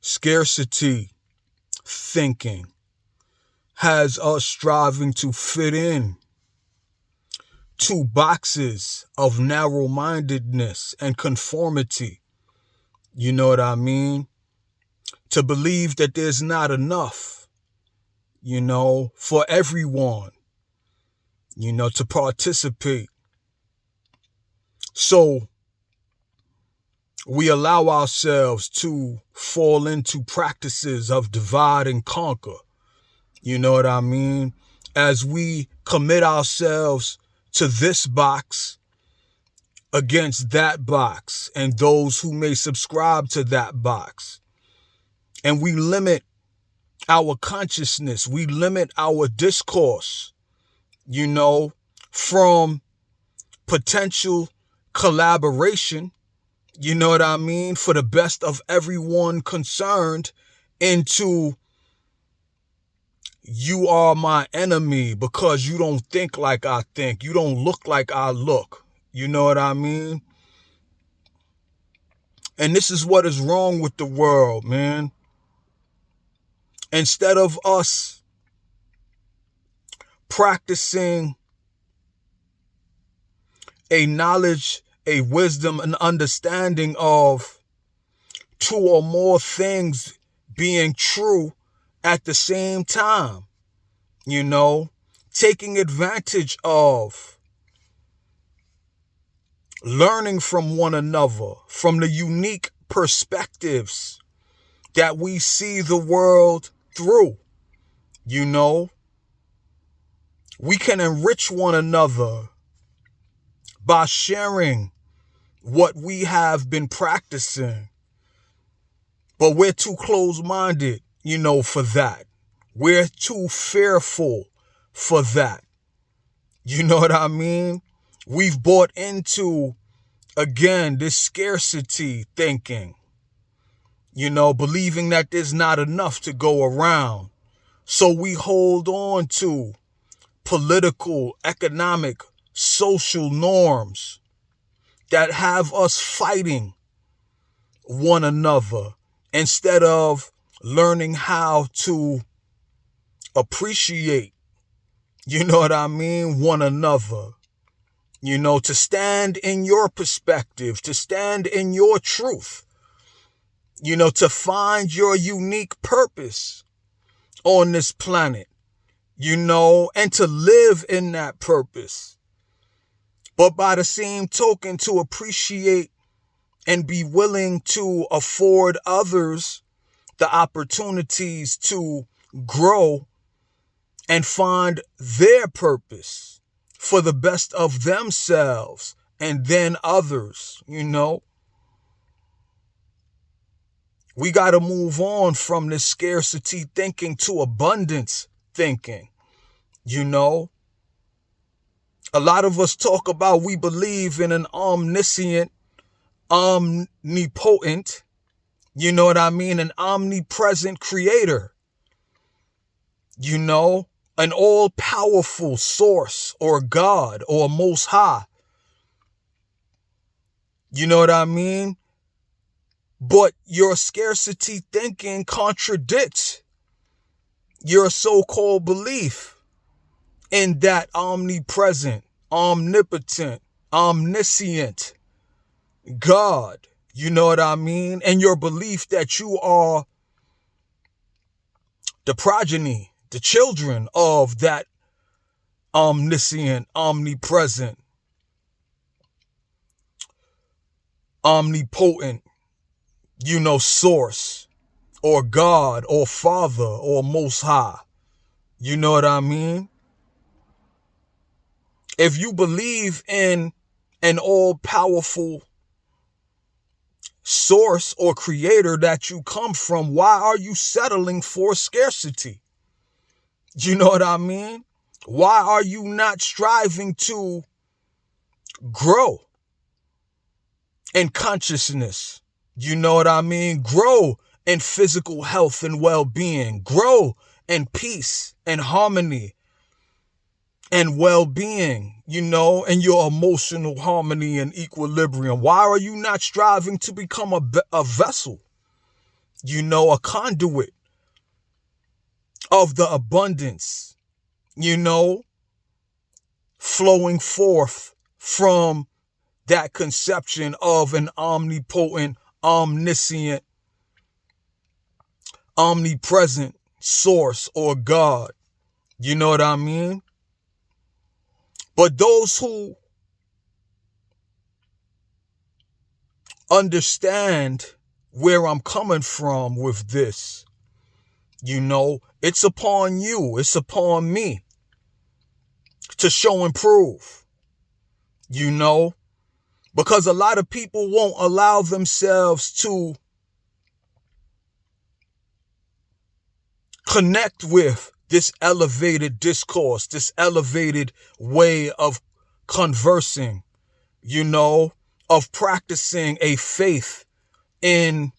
Scarcity thinking has us striving to fit in two boxes of narrow-mindedness and conformity. You know what I mean? To believe that there's not enough, for everyone, to participate. So we allow ourselves to fall into practices of divide and conquer. You know what I mean? As we commit ourselves to this box against that box and those who may subscribe to that box. And we limit our consciousness. We limit our discourse, from potential collaboration, you know what I mean, for the best of everyone concerned, into you are my enemy because you don't think like I think. You don't look like I look. You know what I mean? And this is what is wrong with the world, man. Instead of us practicing a knowledge, a wisdom, an understanding of two or more things being true at the same time, taking advantage of learning from one another, from the unique perspectives that we see the world through, we can enrich one another by sharing what we have been practicing. But we're too close-minded, for that. We're too fearful for that. You know what I mean? We've bought into, again, this scarcity thinking, believing that there's not enough to go around. So we hold on to political, economic, social norms that have us fighting one another instead of learning how to appreciate, one another, to stand in your perspective, to stand in your truth, to find your unique purpose on this planet, and to live in that purpose. But by the same token, to appreciate and be willing to afford others the opportunities to grow and find their purpose for the best of themselves and then others, We got to move on from this scarcity thinking to abundance thinking, A lot of us talk about we believe in an omniscient, omnipotent, an omnipresent creator, an all-powerful source or God or Most High. You know what I mean? But your scarcity thinking contradicts your so-called belief in that omnipresent, omnipotent, omniscient God. You know what I mean? And your belief that you are the progeny, the children of that omniscient, omnipresent, omnipotent, source or God or Father or Most High. You know what I mean? If you believe in an all-powerful source or creator that you come from, why are you settling for scarcity? You know what I mean? Why are you not striving to grow in consciousness? You know what I mean? Grow in physical health and well-being. Grow in peace and harmony and well-being, and your emotional harmony and equilibrium. Why are you not striving to become a vessel, a conduit of the abundance, flowing forth from that conception of an omnipotent, omniscient, omnipresent source or God. You know what I mean? But those who understand where I'm coming from with this, it's upon you, it's upon me to show and prove, because a lot of people won't allow themselves to connect with this elevated discourse, this elevated way of conversing, of practicing a faith in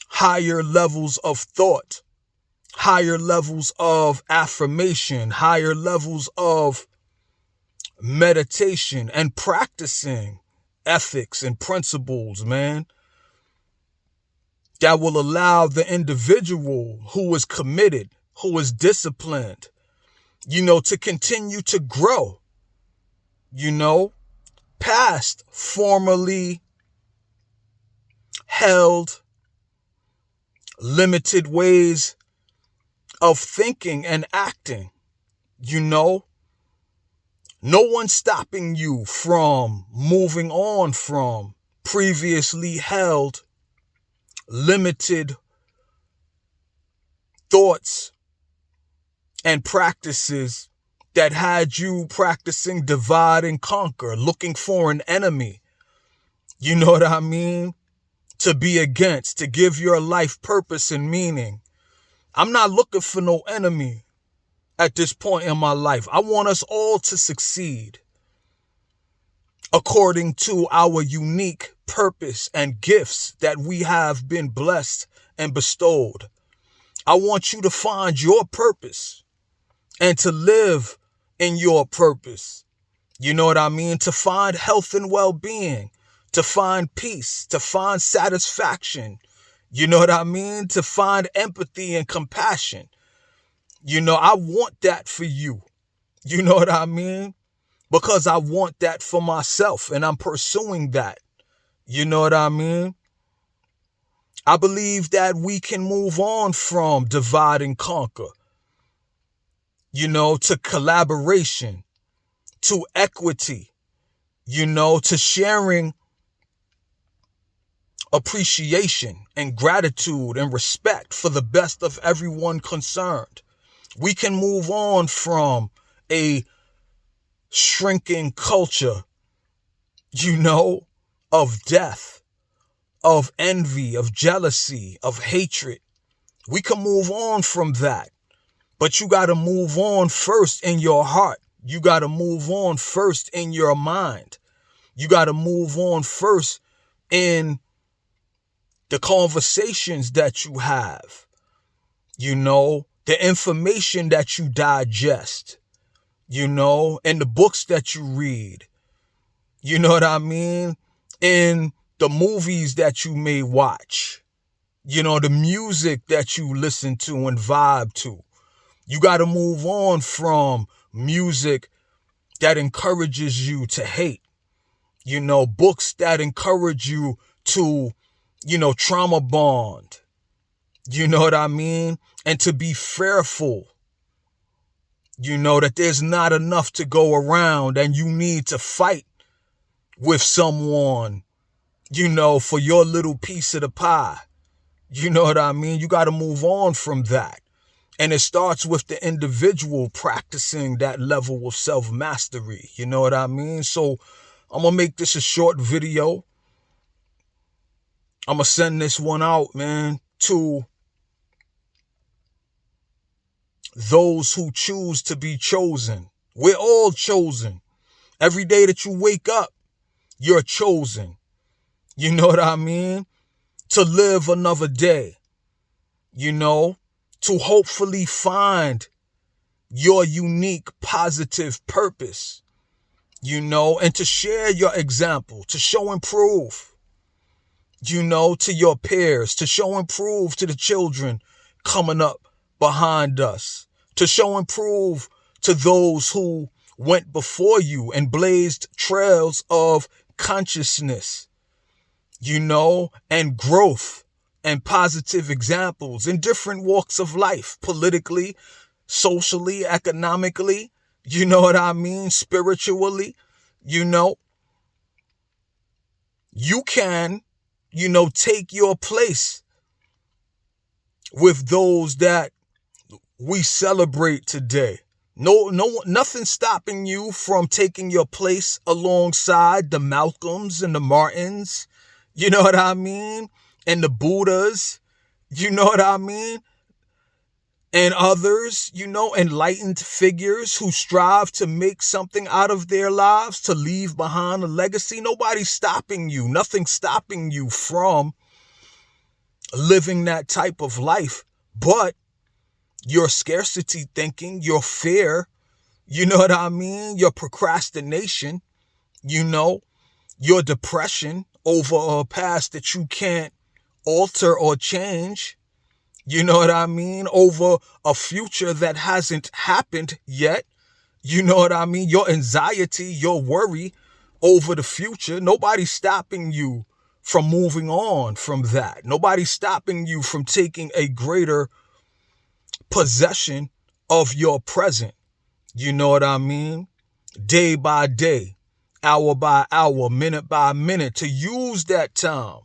higher levels of thought, higher levels of affirmation, higher levels of meditation, and practicing ethics and principles, man, that will allow the individual who is committed, who is disciplined, to continue to grow, past formerly held limited ways of thinking and acting. No one's stopping you from moving on from previously held limited thoughts and practices that had you practicing divide and conquer, looking for an enemy, you know what I mean, to be against, to give your life purpose and meaning. I'm not looking for no enemy at this point in my life. I want us all to succeed according to our unique purpose and gifts that we have been blessed and bestowed. I want you to find your purpose and to live in your purpose. You know what I mean? To find health and well-being, to find peace, to find satisfaction. You know what I mean? To find empathy and compassion. I want that for you. You know what I mean? Because I want that for myself and I'm pursuing that. You know what I mean? I believe that we can move on from divide and conquer, to collaboration, to equity, to sharing appreciation and gratitude and respect for the best of everyone concerned. We can move on from a shrinking culture, of death, of envy, of jealousy, of hatred. We can move on from that. But you got to move on first in your heart. You got to move on first in your mind. You got to move on first in the conversations that you have, the information that you digest, and the books that you read, you know what I mean? In the movies that you may watch, the music that you listen to and vibe to. You got to move on from music that encourages you to hate, books that encourage you to, trauma bond, you know what I mean? And to be fearful, that there's not enough to go around and you need to fight with someone, for your little piece of the pie. You know what I mean? You got to move on from that. And it starts with the individual practicing that level of self-mastery. You know what I mean? So I'm going to make this a short video. I'm going to send this one out, man, to those who choose to be chosen. We're all chosen. Every day that you wake up, you're chosen. You know what I mean? To live another day, to hopefully find your unique positive purpose, and to share your example, to show and prove, to your peers, to show and prove to the children coming up behind us, to show and prove to those who went before you and blazed trails of consciousness, and growth and positive examples in different walks of life, politically, socially, economically, spiritually, you can, take your place with those that we celebrate today. Nothing stopping you from taking your place alongside the Malcolms and the Martins, and the Buddhas, and others, enlightened figures who strive to make something out of their lives, to leave behind a legacy. Nobody's stopping you. Nothing's stopping you from living that type of life. But your scarcity thinking, your fear, your procrastination, your depression over a past that you can't alter or change, over a future that hasn't happened yet, your anxiety, your worry over the future. Nobody's stopping you from moving on from that. Nobody's stopping you from taking a greater possession of your present. Day by day, hour by hour, minute by minute, to use that time,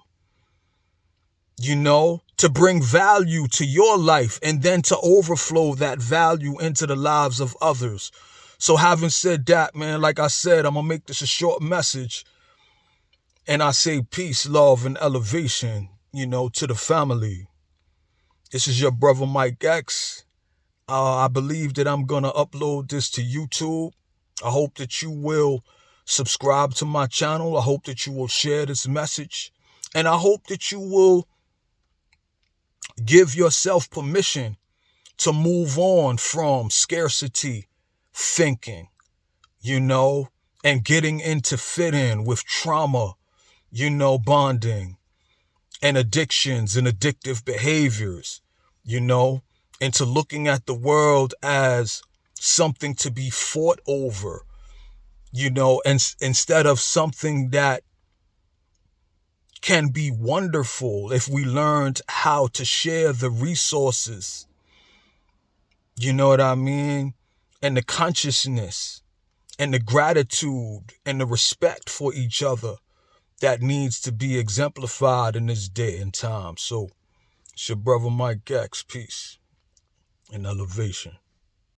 to bring value to your life and then to overflow that value into the lives of others. So having said that, man, like I said, I'm going to make this a short message. And I say peace, love, and elevation, to the family. This is your brother Mike X. I believe that I'm going to upload this to YouTube. I hope that you will subscribe to my channel. I hope that you will share this message. And I hope that you will give yourself permission to move on from scarcity thinking, and getting into fit in with trauma, bonding and addictions and addictive behaviors, into looking at the world as something to be fought over, and instead of something that can be wonderful if we learned how to share the resources, and the consciousness and the gratitude and the respect for each other that needs to be exemplified in this day and time. So it's your brother Mike X. Peace and elevation.